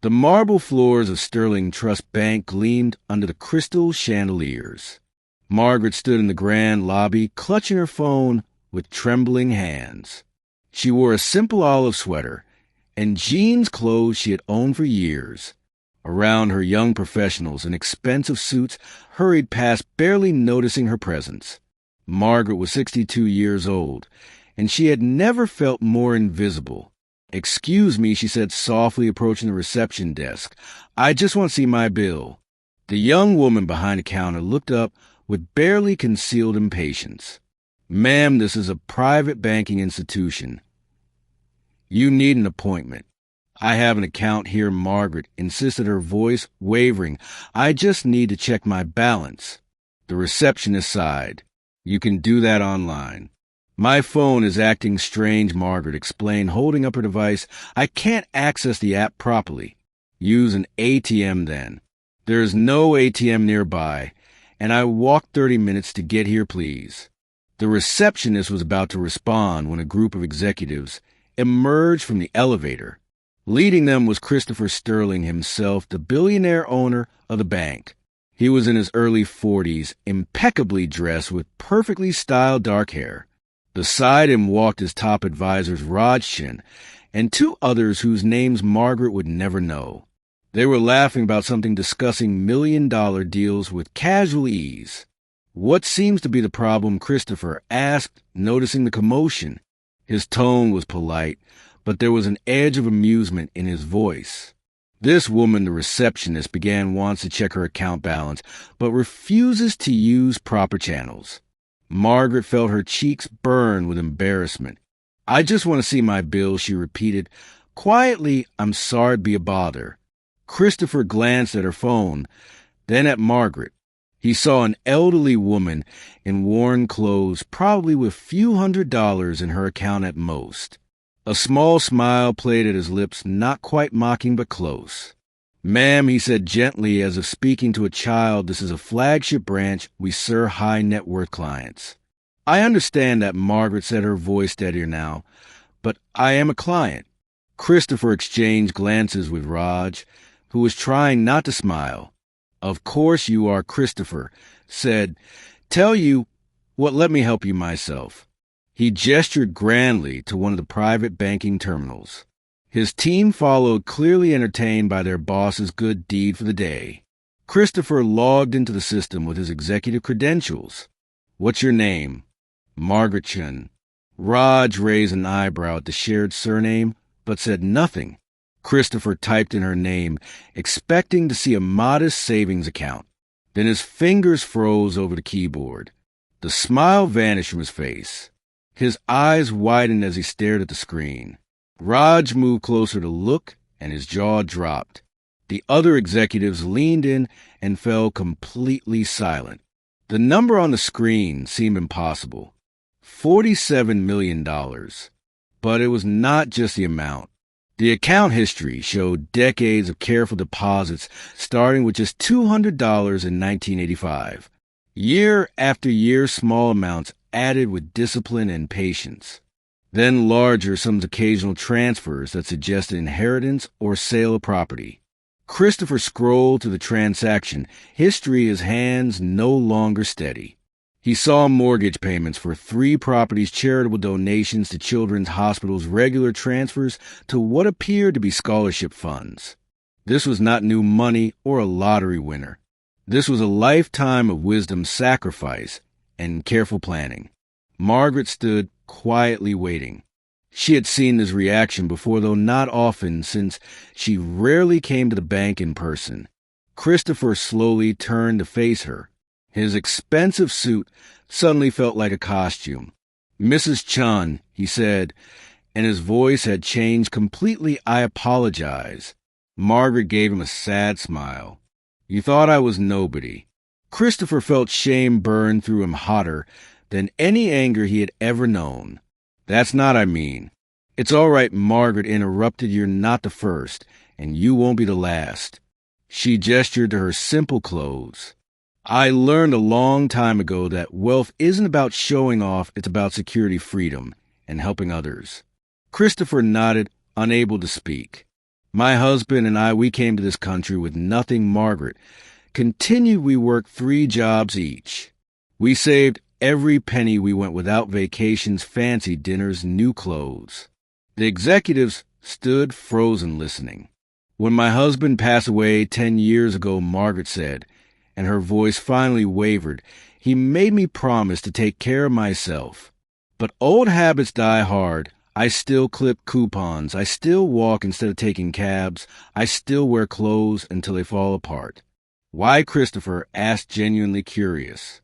The marble floors of Sterling Trust Bank gleamed under the crystal chandeliers. Margaret stood in the grand lobby, clutching her phone with trembling hands. She wore a simple olive sweater and jeans clothes she had owned for years. Around her, young professionals in expensive suits hurried past, barely noticing her presence. Margaret was 62 years old, and she had never felt more invisible. "Excuse me," she said softly, approaching the reception desk. "I just want to see my bill." The young woman behind the counter looked up with barely concealed impatience. "Ma'am, this is a private banking institution. You need an appointment." "I have an account here," Margaret insisted, her voice wavering. "I just need to check my balance." The receptionist sighed. "You can do that online." "My phone is acting strange," Margaret explained, holding up her device. "I can't access the app properly." "Use an ATM then." "There is no ATM nearby, and I walked 30 minutes to get here, please." The receptionist was about to respond when a group of executives emerged from the elevator. Leading them was Christopher Sterling himself, the billionaire owner of the bank. He was in his early 40s, impeccably dressed with perfectly styled dark hair. Beside him walked his top advisors Raj and two others whose names Margaret would never know. They were laughing about something, discussing million-dollar deals with casual ease. "What seems to be the problem?" Christopher asked, noticing the commotion. His tone was polite, but there was an edge of amusement in his voice. "This woman, the receptionist, wants to check her account balance, but refuses to use proper channels." Margaret felt her cheeks burn with embarrassment. "I just want to see my bill," she repeated. Quietly, "I'm sorry to be a bother." Christopher glanced at her phone, then at Margaret. He saw an elderly woman in worn clothes, probably with few $100s in her account at most. A small smile played at his lips, not quite mocking but close. "Ma'am," he said gently, as if speaking to a child, "this is a flagship branch. We serve high net worth clients." "I understand that," Margaret said, her voice steadier now, "but I am a client." Christopher exchanged glances with Raj, who was trying not to smile. "Of course you are," Christopher said. "Tell you what, let me help you myself." He gestured grandly to one of the private banking terminals. His team followed, clearly entertained by their boss's good deed for the day. Christopher logged into the system with his executive credentials. "What's your name?" "Margaret Chun." Raj raised an eyebrow at the shared surname, but said nothing. Christopher typed in her name, expecting to see a modest savings account. Then his fingers froze over the keyboard. The smile vanished from his face. His eyes widened as he stared at the screen. Raj moved closer to look, and his jaw dropped. The other executives leaned in and fell completely silent. The number on the screen seemed impossible. $47 million. But it was not just the amount. The account history showed decades of careful deposits, starting with just $200 in 1985. Year after year, small amounts added with discipline and patience. Then larger sums, occasional transfers that suggested inheritance or sale of property. Christopher scrolled to the transaction history, his hands no longer steady. He saw mortgage payments for 3 properties, charitable donations to children's hospitals, regular transfers to what appeared to be scholarship funds. This was not new money or a lottery winner. This was a lifetime of wisdom, sacrifice, and careful planning. Margaret stood quietly waiting. She had seen this reaction before, though not often, since she rarely came to the bank in person. Christopher slowly turned to face her. His expensive suit suddenly felt like a costume. "Mrs. Chun," he said, and his voice had changed completely. "I apologize." Margaret gave him a sad smile. "You thought I was nobody." Christopher felt shame burn through him hotter than any anger he had ever known. "That's not, I mean." "It's all right," Margaret interrupted. "You're not the first, and you won't be the last." She gestured to her simple clothes. "I learned a long time ago that wealth isn't about showing off, it's about security, freedom, and helping others." Christopher nodded, unable to speak. My husband and I, we came to this country with nothing. Margaret continued. We worked 3 jobs each. We saved every penny. We went without vacations, fancy dinners, new clothes. The executives stood frozen listening. When my husband passed away 10 years ago, Margaret said, and her voice finally wavered, he made me promise to take care of myself. But old habits die hard. I still clip coupons. I still walk instead of taking cabs. I still wear clothes until they fall apart. Why, Christopher asked, genuinely curious.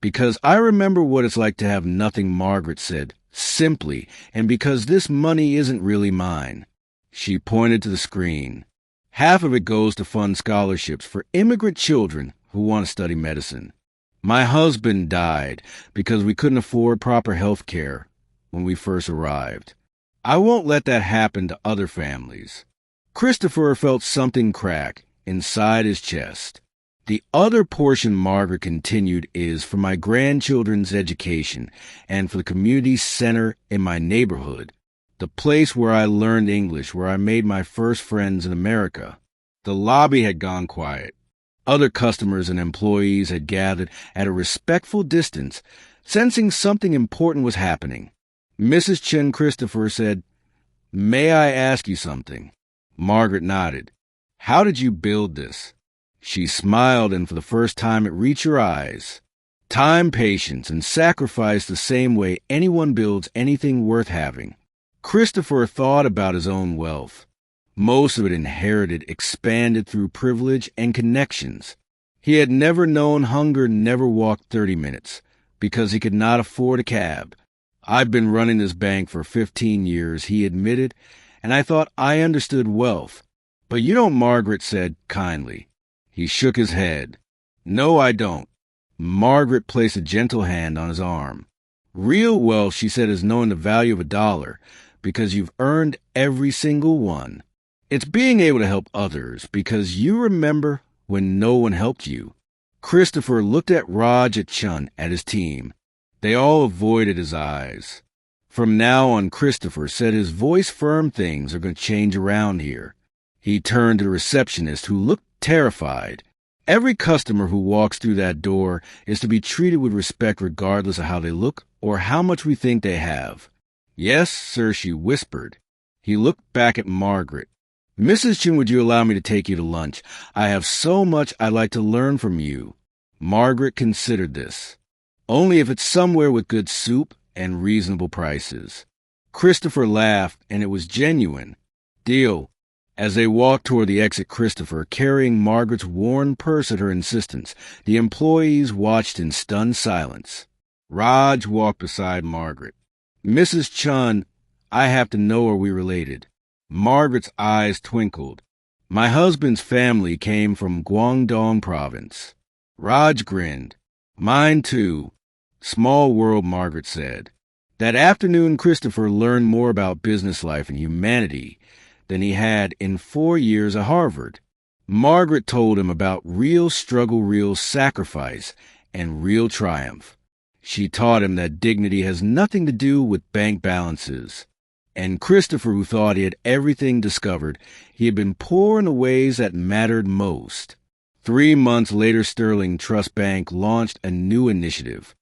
Because I remember what it's like to have nothing, Margaret said, simply, and because this money isn't really mine. She pointed to the screen. Half of it goes to fund scholarships for immigrant children who want to study medicine. My husband died because we couldn't afford proper health care when we first arrived. I won't let that happen to other families. Christopher felt something crack inside his chest. The other portion, Margaret continued, is for my grandchildren's education and for the community center in my neighborhood, the place where I learned English, where I made my first friends in America. The lobby had gone quiet. Other customers and employees had gathered at a respectful distance, sensing something important was happening. Mrs. Chen, Christopher said, "May I ask you something?" Margaret nodded. "How did you build this?" She smiled, and for the first time it reached her eyes. Time, patience, and sacrifice, the same way anyone builds anything worth having. Christopher thought about his own wealth. Most of it inherited, expanded through privilege and connections. He had never known hunger, never walked 30 minutes, because he could not afford a cab. "I've been running this bank for 15 years, he admitted, and I thought I understood wealth. But you don't," Margaret said kindly. He shook his head. "No, I don't." Margaret placed a gentle hand on his arm. "Real wealth," she said, "is knowing the value of $1, because you've earned every single one. It's being able to help others because you remember when no one helped you." Christopher looked at Raj, at Chun, at his team. They all avoided his eyes. From now on, Christopher said, his voice firm, things are going to change around here. He turned to the receptionist, who looked terrified. Every customer who walks through that door is to be treated with respect regardless of how they look or how much we think they have. "Yes, sir," she whispered. He looked back at Margaret. "Mrs. Chin, would you allow me to take you to lunch? I have so much I'd like to learn from you." Margaret considered this. "Only if it's somewhere with good soup and reasonable prices." Christopher laughed, and it was genuine. "Deal." As they walked toward the exit, Christopher carrying Margaret's worn purse at her insistence, the employees watched in stunned silence. Raj walked beside Margaret. "Mrs. Chun, I have to know, are we related?" Margaret's eyes twinkled. "My husband's family came from Guangdong province." Raj grinned. "Mine too." "Small world," Margaret said. That afternoon, Christopher learned more about business life and humanity than he had in 4 years at Harvard. Margaret told him about real struggle, real sacrifice, and real triumph. She taught him that dignity has nothing to do with bank balances. And Christopher, who thought he had everything discovered, he had been poor in the ways that mattered most. 3 months later, Sterling Trust Bank launched a new initiative.